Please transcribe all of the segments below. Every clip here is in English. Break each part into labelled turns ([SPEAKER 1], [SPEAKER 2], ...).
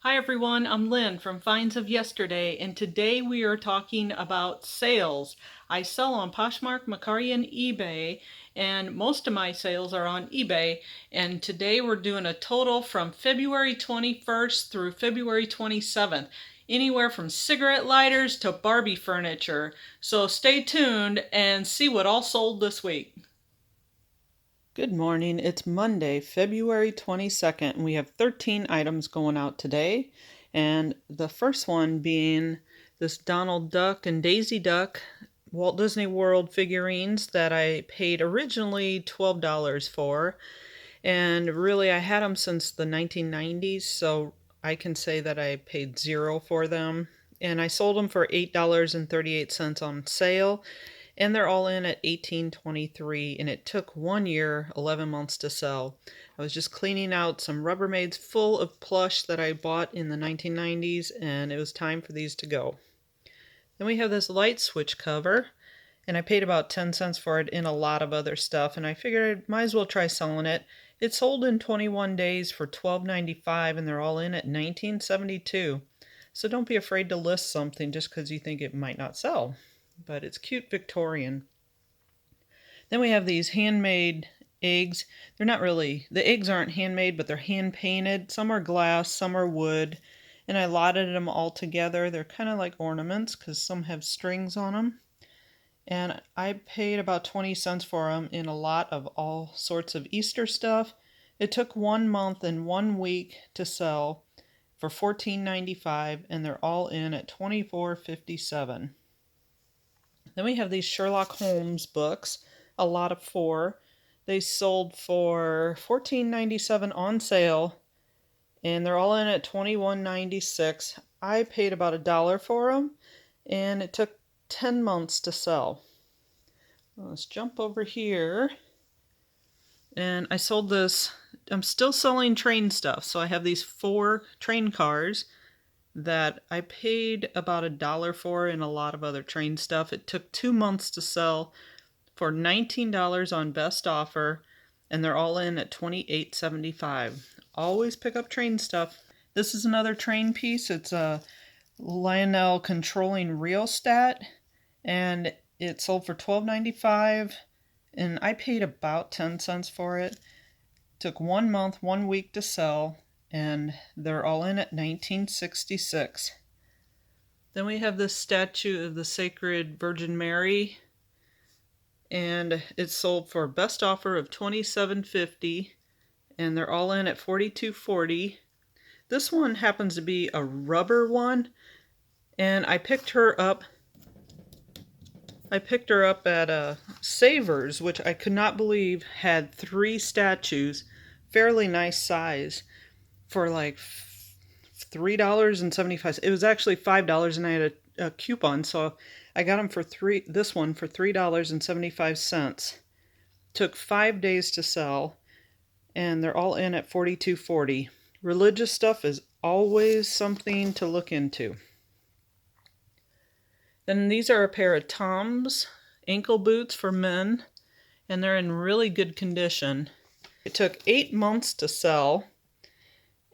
[SPEAKER 1] Hi everyone, I'm Lynn from Finds of Yesterday, and today we are talking about sales. I sell on Poshmark, Mercari, and eBay, and most of my sales are on eBay. And today we're doing a total from February 21st through February 27th, anywhere from cigarette lighters to Barbie furniture. So stay tuned and see what all sold this week. Good morning. It's Monday, February 22nd, and we have 13 items going out today. And the first one being this Donald Duck and Daisy Duck Walt Disney World figurines that I paid originally $12 for. And really, I had them since the 1990s, so I can say that I paid zero for them. And I sold them for $8.38 on sale, and they're all in at $18.23, and it took 1 year, 11 months to sell. I was just cleaning out some Rubbermaids full of plush that I bought in the 1990s, and it was time for these to go. Then we have this light switch cover, and I paid about 10 cents for it in a lot of other stuff, and I figured I might as well try selling it. It sold in 21 days for $12.95, and they're all in at $19.72. So don't be afraid to list something just because you think it might not sell. But it's cute Victorian. Then we have these handmade eggs. They're not really, the eggs aren't handmade, but they're hand painted. Some are glass, some are wood, and I lotted them all together. They're kind of like ornaments because some have strings on them. And I paid about 20 cents for them in a lot of all sorts of Easter stuff. It took 1 month and 1 week to sell for $14.95, and they're all in at $24.57. Then we have these Sherlock Holmes books, a lot of 4. They sold for $14.97 on sale, and they're all in at $21.96. I paid about $1 for them, and it took 10 months to sell. Let's jump over here. And I sold this. I'm still selling train stuff, so I have these 4 train cars that I paid about $1 for and a lot of other train stuff. It took 2 months to sell for $19 on best offer, and they're all in at $28.75. Always pick up train stuff. This is another train piece. It's a Lionel controlling rheostat, and it sold for $12.95, and I paid about 10 cents for it. Took 1 month, 1 week to sell, and they're all in at $19.66. Then we have this statue of the Sacred Virgin Mary, and it's sold for best offer of $27.50, and they're all in at $42.40. This one happens to be a rubber one, and I picked her up at Savers, which I could not believe had 3 statues, fairly nice size, for like $3.75. It was actually $5, and I had a coupon, so I got them for this one for $3.75. Took 5 days to sell, and they're all in at $42.40. Religious stuff is always something to look into. Then these are a pair of Tom's ankle boots for men, and they're in really good condition. It took 8 months to sell,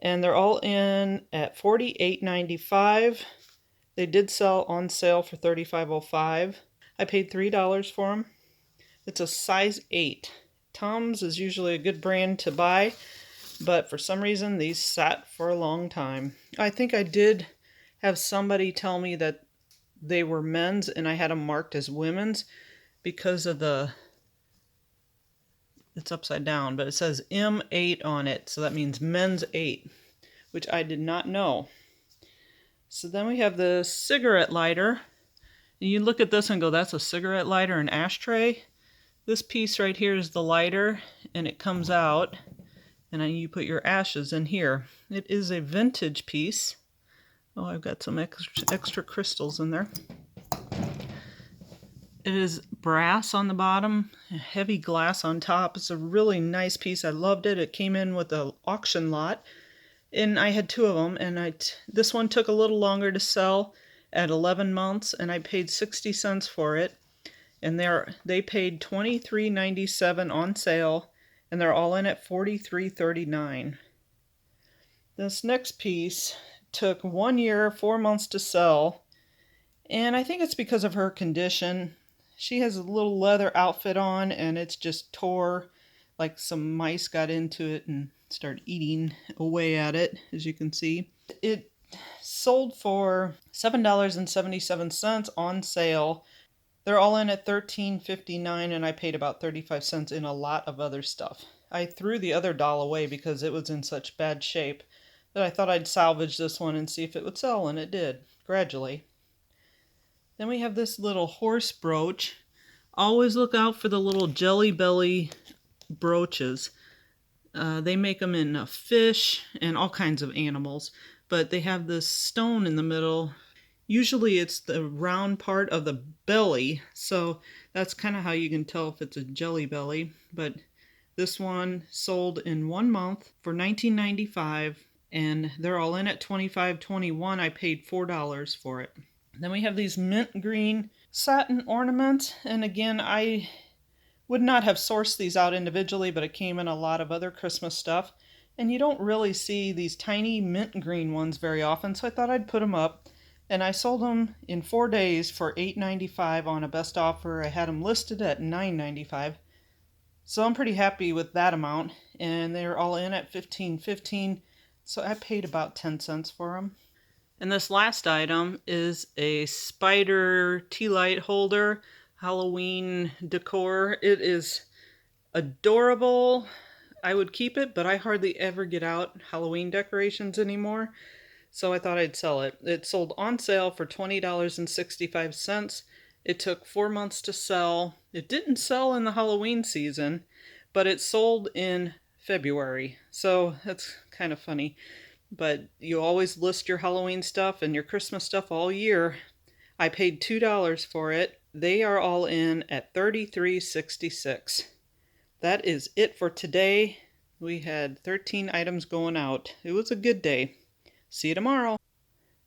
[SPEAKER 1] and they're all in at $48.95. They did sell on sale for $35.05. I paid $3 for them. It's a size 8. Tom's is usually a good brand to buy, but for some reason these sat for a long time. I think I did have somebody tell me that they were men's and I had them marked as women's because of it's upside down, but it says M8 on it, so that means men's 8, which I did not know. So then we have the cigarette lighter. And you look at this and go, that's a cigarette lighter and ashtray. This piece right here is the lighter, and it comes out, and then you put your ashes in here. It is a vintage piece. Oh, I've got some extra crystals in there. It is brass on the bottom, heavy glass on top. It's a really nice piece. I loved it. It came in with an auction lot, and I had 2 of them, and this one took a little longer to sell at 11 months, and I paid 60 cents for it, and they paid $23.97 on sale, and they're all in at $43.39. This next piece took 1 year, 4 months to sell, and I think it's because of her condition. She has a little leather outfit on and it's just tore, like some mice got into it and started eating away at it, as you can see. It sold for $7.77 on sale. They're all in at $13.59 and I paid about 35 cents in a lot of other stuff. I threw the other doll away because it was in such bad shape that I thought I'd salvage this one and see if it would sell, and it did, gradually. Then we have this little horse brooch. Always look out for the little jelly belly brooches. They make them in fish and all kinds of animals, but they have this stone in the middle. Usually it's the round part of the belly, so that's kind of how you can tell if it's a jelly belly. But this one sold in 1 month for $19.95, and they're all in at $25.21. I paid $4 for it. Then we have these mint green satin ornaments, and again, I would not have sourced these out individually, but it came in a lot of other Christmas stuff, and you don't really see these tiny mint green ones very often, so I thought I'd put them up. And I sold them in 4 days for $8.95 on a best offer. I had them listed at $9.95. So I'm pretty happy with that amount. And they're all in at $15.15. So I paid about 10 cents for them. And this last item is a spider tea light holder, Halloween decor. It is adorable. I would keep it, but I hardly ever get out Halloween decorations anymore. So I thought I'd sell it. It sold on sale for $20.65. It took 4 months to sell. It didn't sell in the Halloween season, but it sold in February. So that's kind of funny. But you always list your Halloween stuff and your Christmas stuff all year. I paid $2 for it. They are all in at $33.66. That is it for today. We had 13 items going out. It was a good day. See you tomorrow.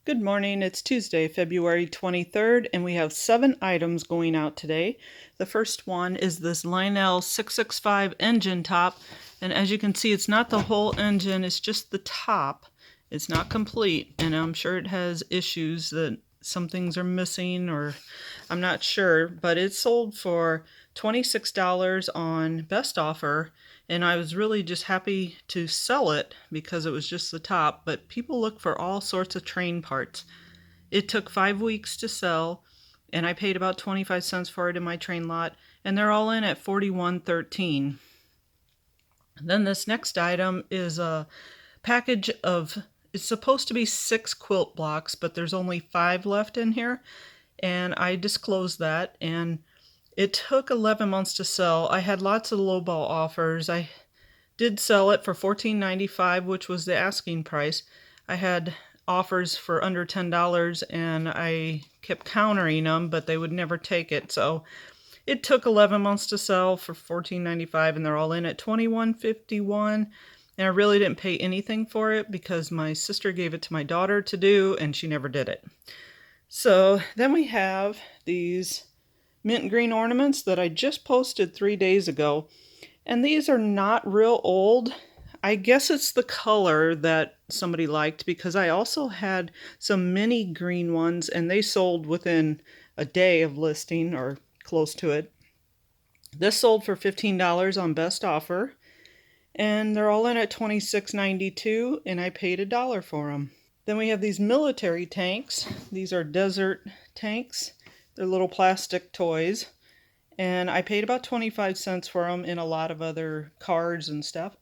[SPEAKER 1] Good morning. It's Tuesday, February 23rd, and we have 7 items going out today. The first one is this Lionel 665 engine top, and as you can see, it's not the whole engine, it's just the top. It's not complete, and I'm sure it has issues that some things are missing, or I'm not sure, but it sold for $26 on best offer, and I was really just happy to sell it because it was just the top, but people look for all sorts of train parts. It took 5 weeks to sell, and I paid about 25 cents for it in my train lot, and they're all in at $41.13. Then this next item is a package of, it's supposed to be 6 quilt blocks, but there's only 5 left in here, and I disclosed that, and it took 11 months to sell. I had lots of lowball offers. I did sell it for $14.95, which was the asking price. I had offers for under $10, and I kept countering them, but they would never take it. So it took 11 months to sell for $14.95, and they're all in at $21.51. And I really didn't pay anything for it because my sister gave it to my daughter to do, and she never did it. So then we have these mint green ornaments that I just posted 3 days ago, and these are not real old. I guess it's the color that somebody liked, because I also had some mini green ones and they sold within a day of listing or close to it. This sold for $15 on best offer, and they're all in at $26.92, and I paid $1 for them. Then we have these military tanks. These are desert tanks. They're little plastic toys, and I paid about 25 cents for them in a lot of other cards and stuff.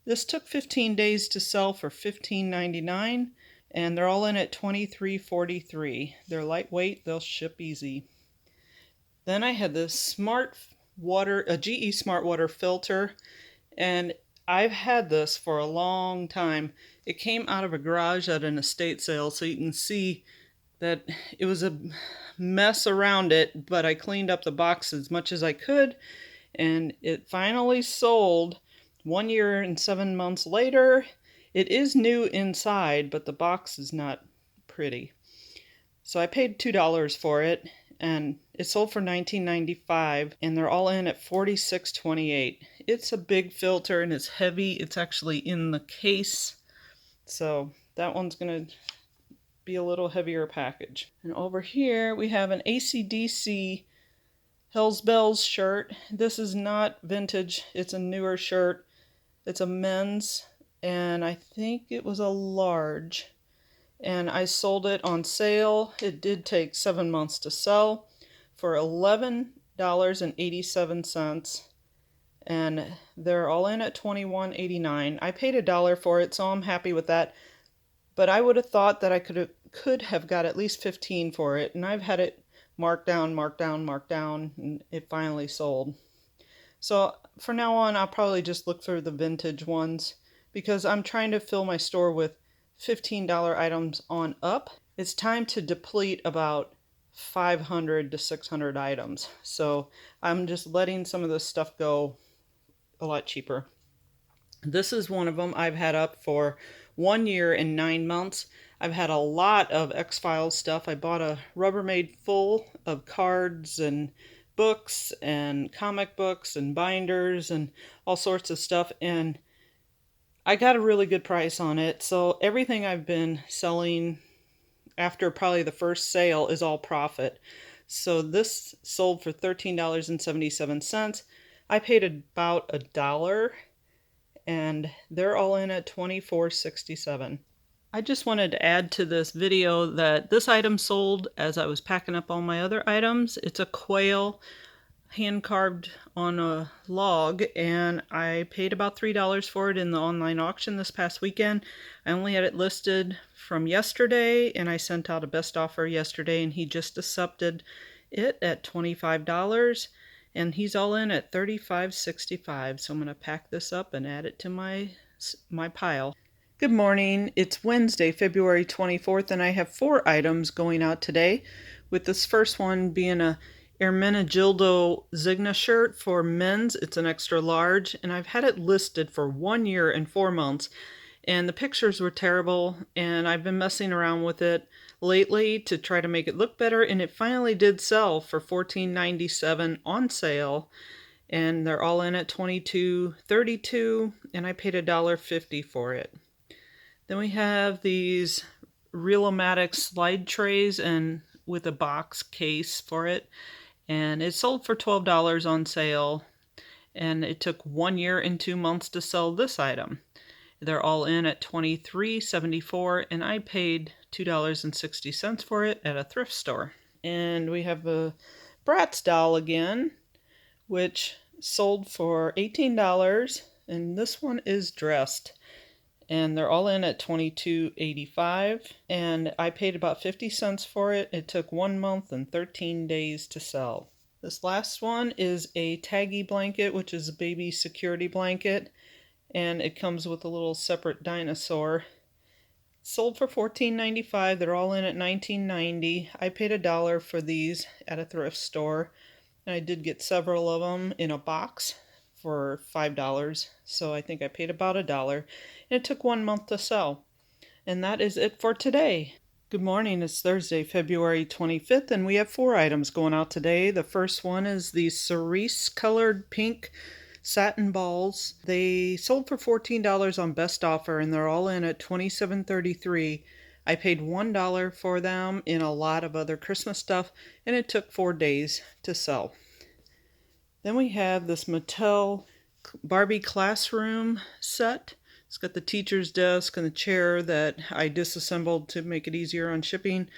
[SPEAKER 1] This took 15 days to sell for $15.99, and they're all in at $23.43. They're lightweight, they'll ship easy. Then I had this smart water, a GE smart water filter, and I've had this for a long time. It came out of a garage at an estate sale, so you can see that it was a mess around it, but I cleaned up the box as much as I could, and it finally sold 1 year and 7 months later. It is new inside, but the box is not pretty. So I paid $2 for it, and it sold for $19.95, and they're all in at $46.28. It's a big filter and it's heavy. It's actually in the case, so that one's gonna be a little heavier package. And over here we have an AC/DC Hells Bells shirt. This is not vintage, it's a newer shirt. It's a men's, and I think it was a large. And I sold it on sale. It did take 7 months to sell for $11.87. And they're all in at $21.89. I paid $1 for it, so I'm happy with that. But I would have thought that I could have got at least 15 for it, and I've had it marked down, marked down, marked down, and it finally sold. So for now on, I'll probably just look for the vintage ones because I'm trying to fill my store with $15 items on up. It's time to deplete about 500 to 600 items. So I'm just letting some of this stuff go a lot cheaper. This is one of them I've had up for 1 year and 9 months. I've had a lot of X-Files stuff. I bought a Rubbermaid full of cards and books and comic books and binders and all sorts of stuff, and I got a really good price on it. So everything I've been selling after probably the first sale is all profit. So this sold for $13.77. I paid about $1, and they're all in at $24.67. I just wanted to add to this video that this item sold as I was packing up all my other items. It's a quail hand carved on a log, and I paid about $3 for it in the online auction this past weekend. I only had it listed from yesterday, and I sent out a best offer yesterday, and he just accepted it at $25, and he's all in at $35.65. So I'm going to pack this up and add it to my pile. Good morning. It's Wednesday, February 24th, and I have 4 items going out today, with this first one being a Hermenegildo Zigna shirt for men's. It's an extra large, and I've had it listed for 1 year and 4 months, and the pictures were terrible, and I've been messing around with it lately to try to make it look better, and it finally did sell for $14.97 on sale, and they're all in at $22.32, and I paid $1.50 for it. Then we have these Real-O-Matic slide trays and with a box case for it, and it sold for $12 on sale, and it took 1 year and 2 months to sell this item. They're all in at $23.74, and I paid $2.60 for it at a thrift store. And we have a Bratz doll again, which sold for $18, and this one is dressed. And they're all in at $22.85, and I paid about 50 cents for it. It took 1 month and 13 days to sell. This last one is a Taggy blanket, which is a baby security blanket, and it comes with a little separate dinosaur. Sold for $14.95. They're all in at $19.90. I paid $1 for these at a thrift store, and I did get several of them in a box for $5, so I think I paid about $1, and it took 1 month to sell. And that is it for today. Good morning, it's Thursday, February 25th, and we have 4 items going out today. The first one is the cerise colored pink satin balls. They sold for $14 on best offer, and they're all in at $27.33. I paid $1 for them in a lot of other Christmas stuff, and it took 4 days to sell. Then we have this Mattel Barbie classroom set. It's got the teacher's desk and the chair that I disassembled to make it easier on shipping,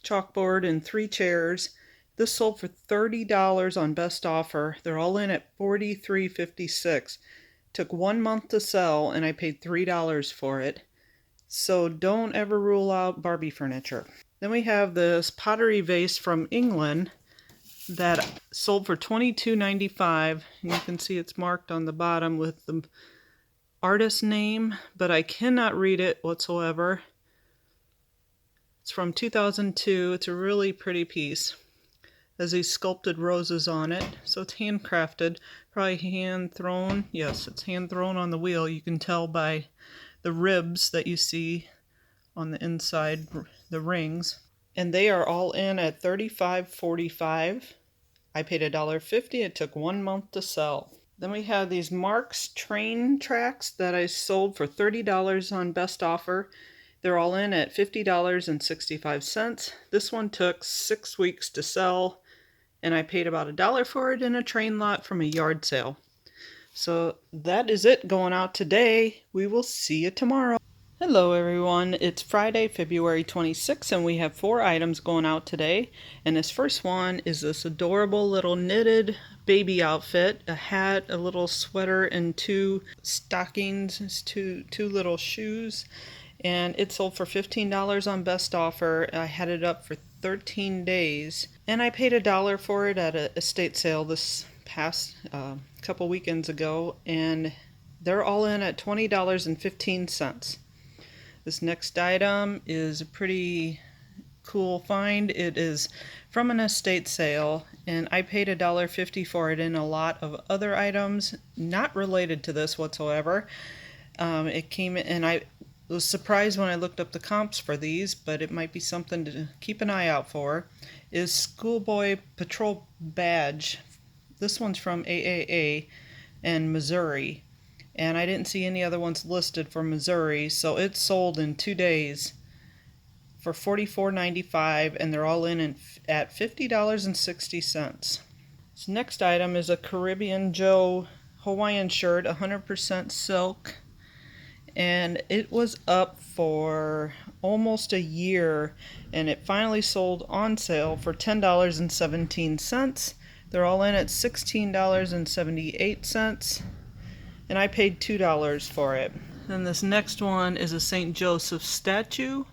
[SPEAKER 1] chalkboard, and 3 chairs. This sold for $30 on best offer. They're all in at $43.56. Took 1 month to sell, and I paid $3 for it. So don't ever rule out Barbie furniture. Then we have this pottery vase from England that sold for $22.95, and you can see it's marked on the bottom with the artist name, but I cannot read it whatsoever. It's from 2002. It's a really pretty piece. There's these sculpted roses on it, so it's handcrafted, probably hand thrown. Yes, it's hand thrown on the wheel. You can tell by the ribs that you see on the inside, the rings. And they are all in at $35.45. I paid $1.50. It took 1 month to sell. Then we have these Marks train tracks that I sold for $30 on best offer. They're all in at $50.65. This one took 6 weeks to sell, and I paid about $1 for it in a train lot from a yard sale. So that is it going out today. We will see you tomorrow. Hello everyone, it's Friday, February 26th, and we have 4 items going out today. And this first one is this adorable little knitted baby outfit, a hat, a little sweater, and 2 stockings, two little shoes. And it sold for $15 on best offer. I had it up for 13 days, and I paid $1 for it at a estate sale this past couple weekends ago, and they're all in at $20.15. This next item is a pretty cool find. It is from an estate sale, and I paid $1.50 for it in a lot of other items not related to this whatsoever. It came in, and I was surprised when I looked up the comps for these, but it might be something to keep an eye out for. Is Schoolboy Patrol Badge. This one's from AAA and Missouri. And I didn't see any other ones listed for Missouri, so it sold in 2 days for $44.95, and they're all in at $50.60. This next item is a Caribbean Joe Hawaiian shirt, 100% silk, and it was up for almost a year, and it finally sold on sale for $10.17. They're all in at $16.78. And I paid $2 for it. Then this next one is a St. Joseph statue,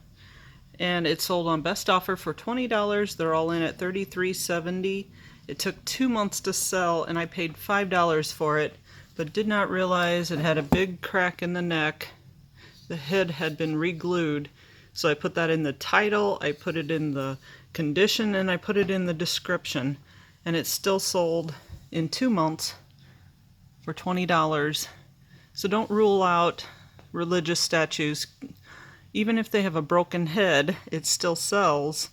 [SPEAKER 1] and it sold on best offer for $20. They're all in at $33.70. It took 2 months to sell, and I paid $5 for it, but did not realize it had a big crack in the neck. The head had been re-glued, so I put that in the title, I put it in the condition, and I put it in the description, and it still sold in 2 months for $20. So don't rule out religious statues. Even if they have a broken head, it still sells.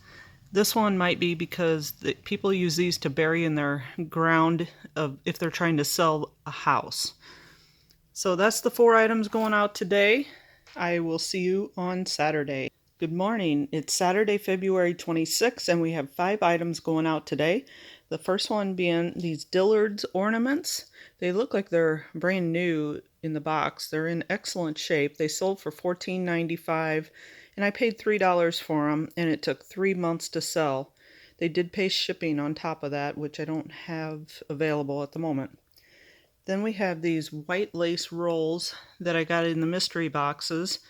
[SPEAKER 1] This one might be because people use these to bury in their ground if they're trying to sell a house. So that's the 4 items going out today. I will see you on Saturday. Good morning. It's Saturday, February 26th, and we have 5 items going out today. The first one being these Dillard's ornaments. They look like they're brand new in the box. They're in excellent shape. They sold for $14.95, and I paid $3 for them, and it took 3 months to sell. They did pay shipping on top of that, which I don't have available at the moment. Then we have these white lace rolls that I got in the mystery boxes,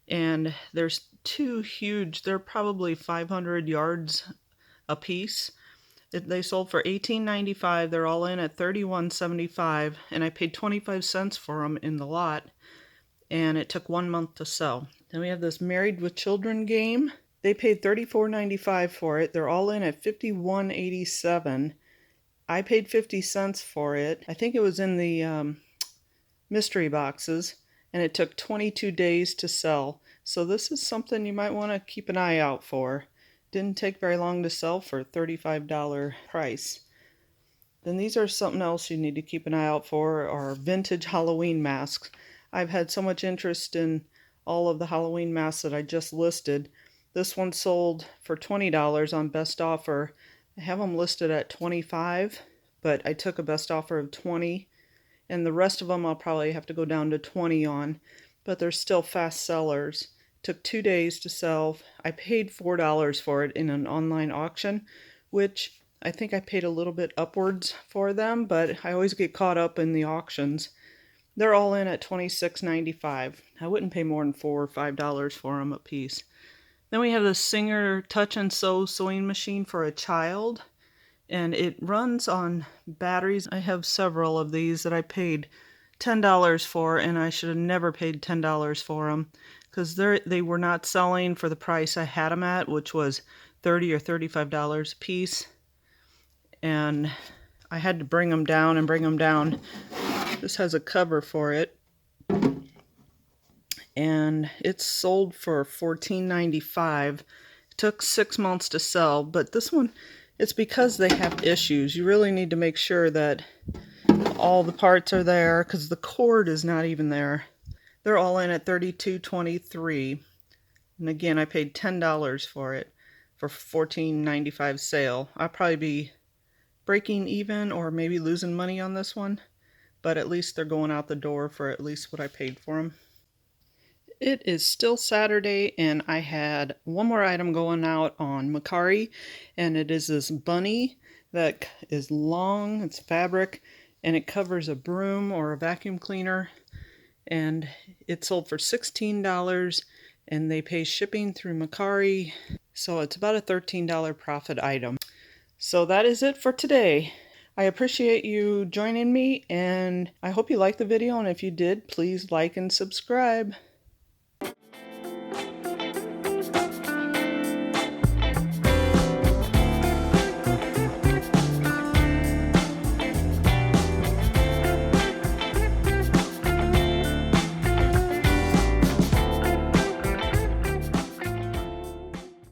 [SPEAKER 1] and there's 2 huge, they're probably 500 yards a piece. They sold for $18.95. They're all in at $31.75, and I paid 25 cents for them in the lot, and it took 1 month to sell. Then we have this Married with Children game. They paid $34.95 for it. They're all in at $51.87. I paid 50 cents for it. I think it was in the mystery boxes, and it took 22 days to sell. So this is something you might want to keep an eye out for. Didn't take very long to sell for a $35 price. Then these are something else you need to keep an eye out for, are vintage Halloween masks. I've had so much interest in all of the Halloween masks that I just listed. This one sold for $20 on best offer. I have them listed at $25, but I took a best offer of $20, and the rest of them I'll probably have to go down to $20 on, but they're still fast sellers. Took 2 days to sell. I paid $4 for it in an online auction, which I think I paid a little bit upwards for them, but I always get caught up in the auctions. They're all in at $26.95. I wouldn't pay more than $4 or $5 for them a piece. Then we have the Singer Touch and Sew sewing machine for a child, and it runs on batteries. I have several of these that I paid $10 for, and I should have never paid $10 for them, because they were not selling for the price I had them at, which was $30 or $35 a piece. And I had to bring them down and bring them down. This has a cover for it, and it's sold for $14.95. It took 6 months to sell, but this one, it's because they have issues. You really need to make sure that all the parts are there, because the cord is not even there. They're all in at $32.23. And again, I paid $10 for it for $14.95 sale. I'll probably be breaking even or maybe losing money on this one, but at least they're going out the door for at least what I paid for them. It is still Saturday, and I had one more item going out on Mercari, and it is this bunny that is long, it's fabric, and it covers a broom or a vacuum cleaner, and it sold for $16, and they pay shipping through Mercari, so it's about a $13 profit item. So that is it for today. I appreciate you joining me, and I hope you liked the video, and if you did, please like and subscribe.